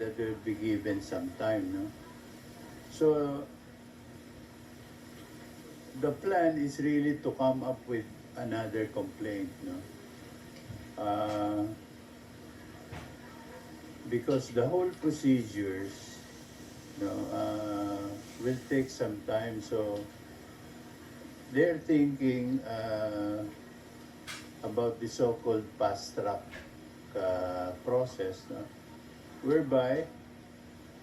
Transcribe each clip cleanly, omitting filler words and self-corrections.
that will be given some time, no? So, the plan is really to come up with another complaint, no? Because the whole procedures, no, will take some time. So, they're thinking about the so-called fast track process, no? Whereby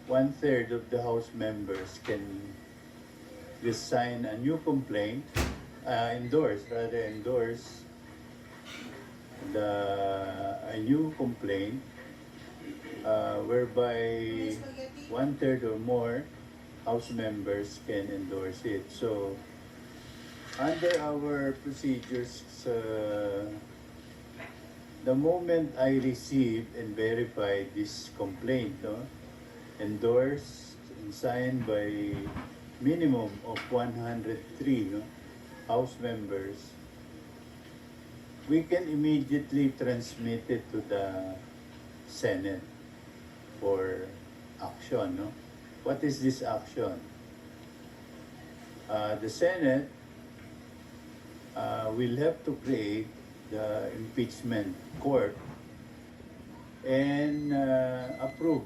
one-third of the House members can just sign a new complaint, endorse a new complaint, whereby one-third or more House members can endorse it. So, under our procedures, the moment I receive and verify this complaint, no, endorsed and signed by minimum of 103, no, House members, we can immediately transmit it to the Senate for action. No? What is this action? The Senate will have to create the impeachment court and approve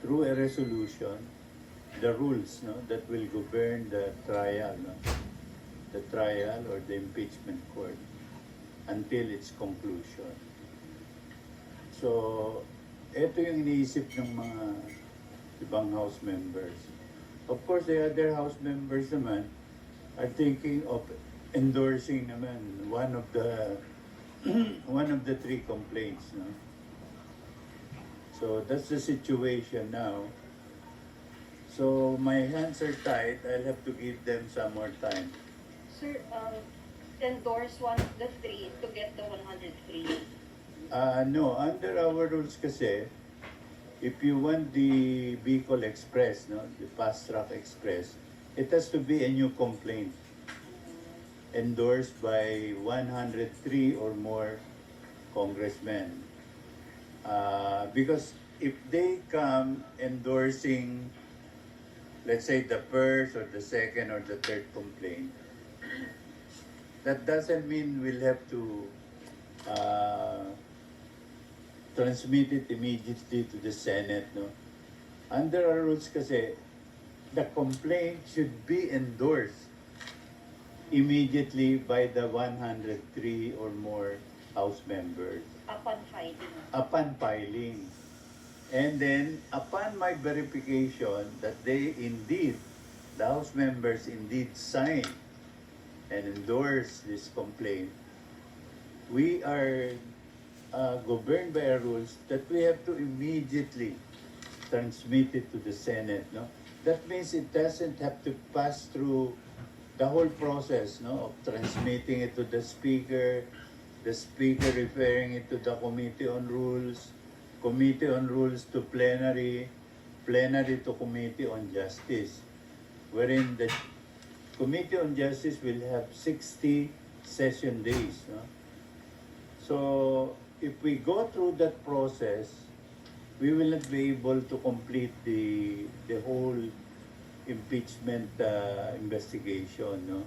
through a resolution the rules, no, that will govern the trial, no? The trial or the impeachment court until its conclusion. So, ito yung iniisip ng mga ibang House members. Of course, the other House members naman are thinking of endorsing naman one of the one of the three complaints, no? So that's the situation now. So my hands are tied. I'll have to give them some more time. Sir, endorse one of the three to get the 103. No, under our rules kasi, if you want the Bicol Express, no, the Fast Track Express, it has to be a new complaint endorsed by 103 or more congressmen. Because if they come endorsing, let's say, the first or the second or the third complaint, that doesn't mean we'll have to transmit it immediately to the Senate, no? Under our rules kasi, the complaint should be endorsed immediately by the 103 or more House members. Upon filing. Upon filing. And then, upon my verification that they indeed, the House members indeed sign and endorse this complaint, we are governed by our rules that we have to immediately transmit it to the Senate. No? That means it doesn't have to pass through the whole process, no, of transmitting it to the Speaker referring it to the Committee on Rules to plenary to Committee on Justice, wherein the Committee on Justice will have 60 session days. No? So, if we go through that process, we will not be able to complete the whole impeachment investigation, no?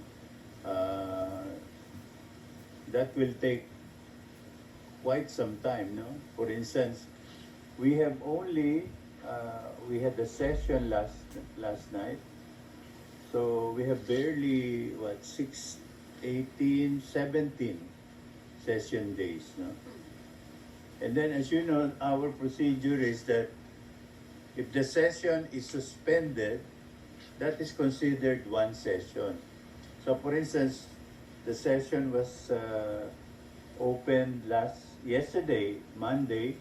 That will take quite some time, no? For instance, we have only we had a session last night, so we have barely 6, 18, 17 session days, no? And then, as you know, our procedure is that if the session is suspended, that is considered one session. So, for instance, the session was opened yesterday, Monday,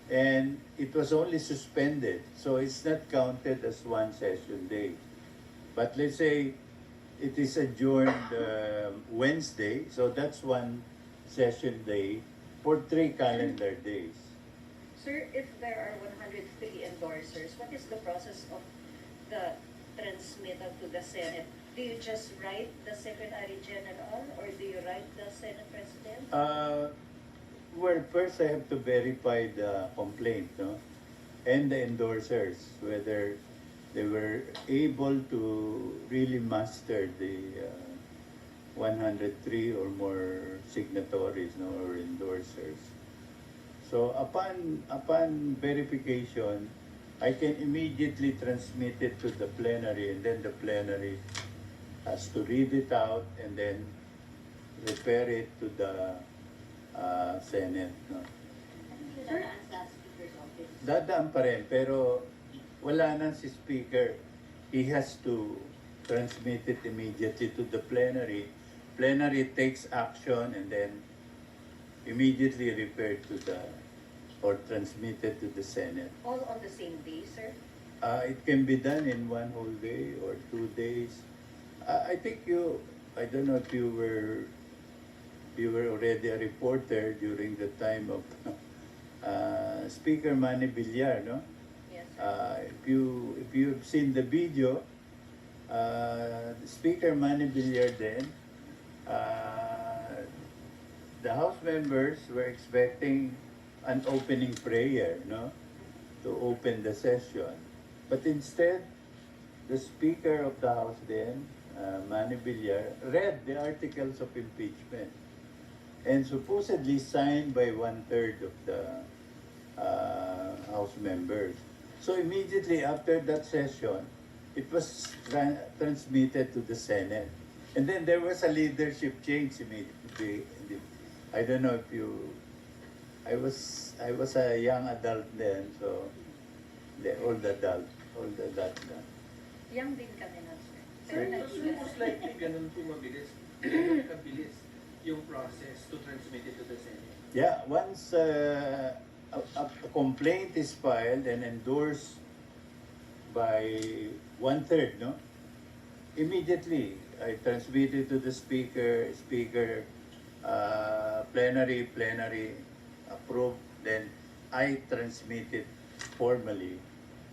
and it was only suspended. So, it's not counted as one session day. But let's say it is adjourned Wednesday, so that's one session day for 3 calendar days. Sir, if there are 103 endorsers, what is the process of the transmittal to the Senate? Do you just write the Secretary General or do you write the Senate President? Well, first I have to verify the complaint, no? and the endorsers, whether they were able to really master the 103 or more signatories, no, or endorsers. So upon verification, I can immediately transmit it to the plenary, and then the plenary has to read it out and then refer it to the Senate. No? Dadaan sa speaker's office. Dadaan pa rin, pero wala na si Speaker. He has to transmit it immediately to the plenary. Plenary takes action and then immediately referred to the, or transmitted to the Senate. All on the same day, sir? It can be done in one whole day or 2 days. I think I don't know if you were already a reporter during the time of Speaker Manny Villar, no? Yes, sir. If you've seen the video, Speaker Manny Villar then, the House members were expecting an opening prayer, no, to open the session. But instead, the Speaker of the House then, Manny Villar, read the articles of impeachment and supposedly signed by 1/3 of the House members. So immediately after that session, it was transmitted to the Senate. And then there was a leadership change immediately. I don't know if you... I was a young adult then, so the old adult na. Young din kami na, sir. Sir, Pero so most likely ganun po mabilis, ganun kabilis yung process to transmit it to the Senate. Yeah, once a complaint is filed and endorsed by 1/3, no? Immediately, I transmit it to the speaker, plenary approve, then I transmit it formally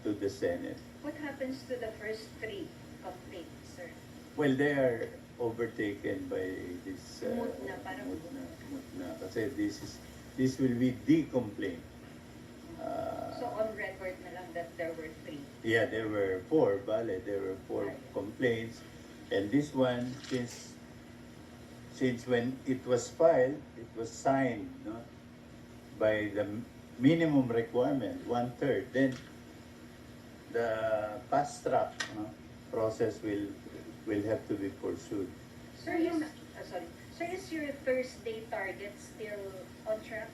to the Senate. what happens to the first 3 complaints, sir? Well, they are overtaken by this Moot na, parang moot na. Kasi this will be the complaint. So on record na lang that there were 3. Yeah, there were 4, there were 4 Right. complaints. And this one, since when it was filed, it was signed, no, by the minimum requirement, 1/3. Then the fast track, no, process will have to be pursued. Sir, sorry. Sir, is your Thursday target still on track?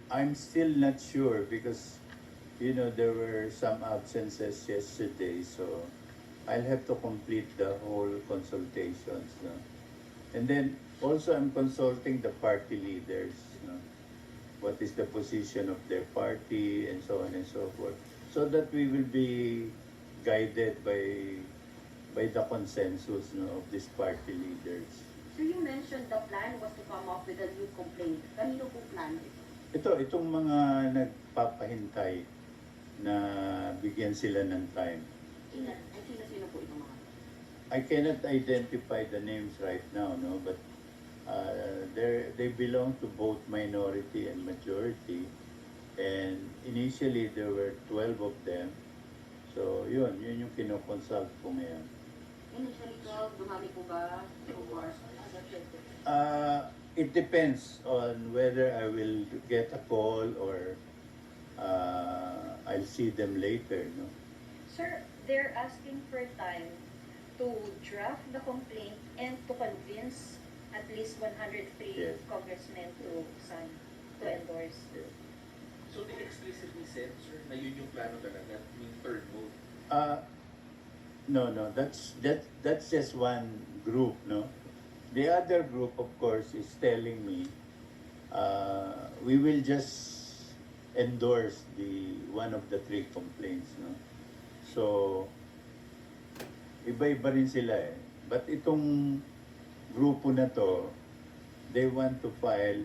I'm still not sure because, there were some absences yesterday, so I'll have to complete the whole consultations. No? And then also I'm consulting the party leaders. No? What is the position of their party and so on and so forth. So that we will be guided by the consensus, no, of these party leaders. So you mentioned the plan was to come up with a new complaint. Kanino po plan ito? Itong mga nagpapahintay na bigyan sila ng time. Sino po itong mga? I cannot identify the names right now, no, but they belong to both minority and majority. And initially there were 12 of them. So yun yung kinoconsult ko ngayon. Initially 12, dumami po ba? So far? It depends on whether I will get a call or I'll see them later, no. Sir, they're asking for time to draft the complaint and to convince at least 103 Yes. congressmen to sign, to endorse. Yeah. So they explicitly said, sir, na yun yung plano talaga, yung third move. No, that's just one group, no. The other group, of course, is telling me we will just endorse the one of the 3 complaints, no. So iba-iba rin sila eh. But itong grupo na to, they want to file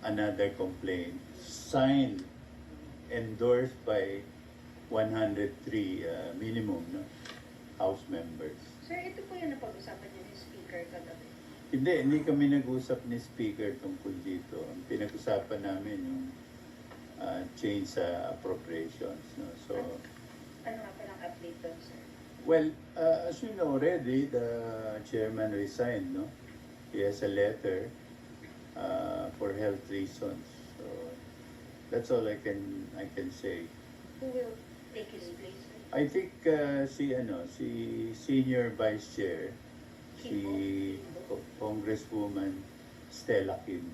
another complaint signed, endorsed by 103 minimum, no, House members. Sir, ito po yung napag-usapan niyo ni Speaker kagabi. Hindi kami nag-usap ni Speaker tungkol dito. Ang pinag-usapan namin yung change sa appropriations. No? So, Ano nga palang update doon, sir? well, as you know already, the chairman resigned. No, he has a letter for health reasons. So that's all I can say. Who will take his place, sir? I think si senior vice chair, si Congresswoman Stella Kim.